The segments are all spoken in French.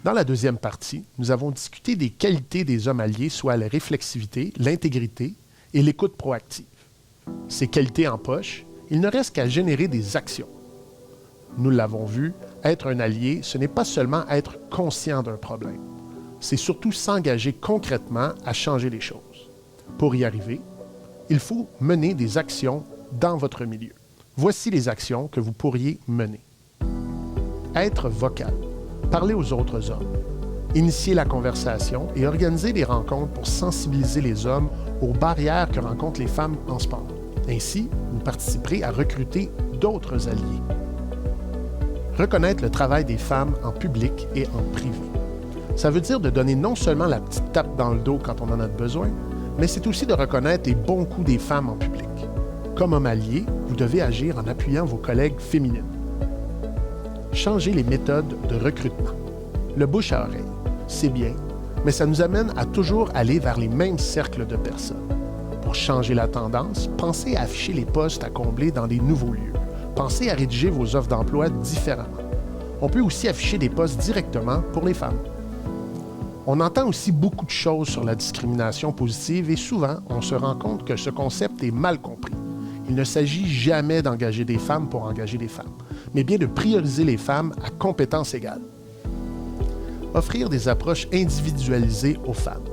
Dans la deuxième partie, nous avons discuté des qualités des hommes alliés, soit la réflexivité, l'intégrité et l'écoute proactive. Ces qualités en poche, il ne reste qu'à générer des actions. Nous l'avons vu, être un allié, ce n'est pas seulement être conscient d'un problème. C'est surtout s'engager concrètement à changer les choses. Pour y arriver, il faut mener des actions dans votre milieu. Voici les actions que vous pourriez mener. Être vocal. Parler aux autres hommes. Initier la conversation et organiser des rencontres pour sensibiliser les hommes aux barrières que rencontrent les femmes en sport. Ainsi, vous participerez à recruter d'autres alliés. Reconnaître le travail des femmes en public et en privé. Ça veut dire de donner non seulement la petite tape dans le dos quand on en a besoin, mais c'est aussi de reconnaître les bons coups des femmes en public. Comme homme allié, vous devez agir en appuyant vos collègues féminines. Changer les méthodes de recrutement. Le bouche à oreille, c'est bien, mais ça nous amène à toujours aller vers les mêmes cercles de personnes. Pour changer la tendance, pensez à afficher les postes à combler dans des nouveaux lieux. Pensez à rédiger vos offres d'emploi différemment. On peut aussi afficher des postes directement pour les femmes. On entend aussi beaucoup de choses sur la discrimination positive et souvent, on se rend compte que ce concept est mal compris. Il ne s'agit jamais d'engager des femmes pour engager des femmes, mais bien de prioriser les femmes à compétences égales. Offrir des approches individualisées aux femmes.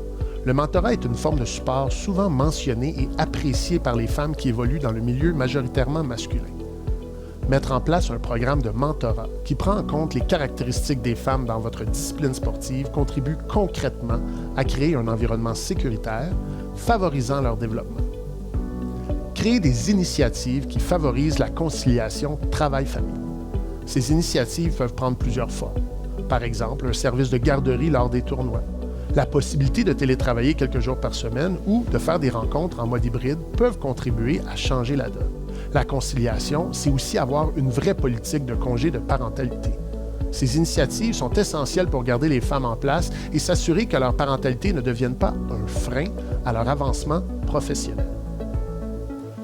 Le mentorat est une forme de support souvent mentionnée et appréciée par les femmes qui évoluent dans le milieu majoritairement masculin. Mettre en place un programme de mentorat qui prend en compte les caractéristiques des femmes dans votre discipline sportive contribue concrètement à créer un environnement sécuritaire, favorisant leur développement. Créer des initiatives qui favorisent la conciliation travail-famille. Ces initiatives peuvent prendre plusieurs formes. Par exemple, un service de garderie lors des tournois, la possibilité de télétravailler quelques jours par semaine ou de faire des rencontres en mode hybride peuvent contribuer à changer la donne. La conciliation, c'est aussi avoir une vraie politique de congé de parentalité. Ces initiatives sont essentielles pour garder les femmes en place et s'assurer que leur parentalité ne devienne pas un frein à leur avancement professionnel.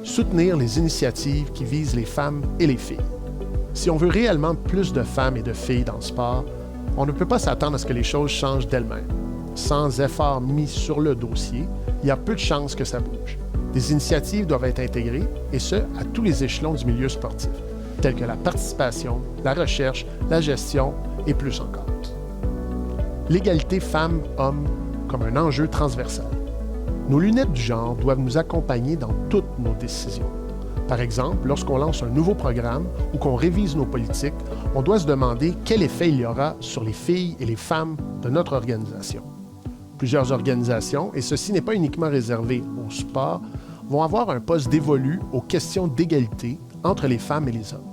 Soutenir les initiatives qui visent les femmes et les filles. Si on veut réellement plus de femmes et de filles dans le sport, on ne peut pas s'attendre à ce que les choses changent d'elles-mêmes. Sans effort mis sur le dossier, il y a peu de chances que ça bouge. Des initiatives doivent être intégrées, et ce, à tous les échelons du milieu sportif, tels que la participation, la recherche, la gestion et plus encore. L'égalité femmes-hommes comme un enjeu transversal. Nos lunettes du genre doivent nous accompagner dans toutes nos décisions. Par exemple, lorsqu'on lance un nouveau programme ou qu'on révise nos politiques, on doit se demander quel effet il y aura sur les filles et les femmes de notre organisation. Plusieurs organisations, et ceci n'est pas uniquement réservé au sport, vont avoir un poste dévolu aux questions d'égalité entre les femmes et les hommes.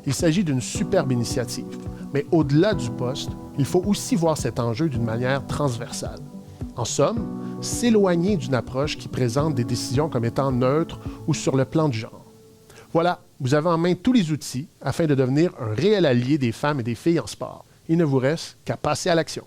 Il s'agit d'une superbe initiative, mais au-delà du poste, il faut aussi voir cet enjeu d'une manière transversale. En somme, s'éloigner d'une approche qui présente des décisions comme étant neutres ou sur le plan du genre. Voilà, vous avez en main tous les outils afin de devenir un réel allié des femmes et des filles en sport. Il ne vous reste qu'à passer à l'action.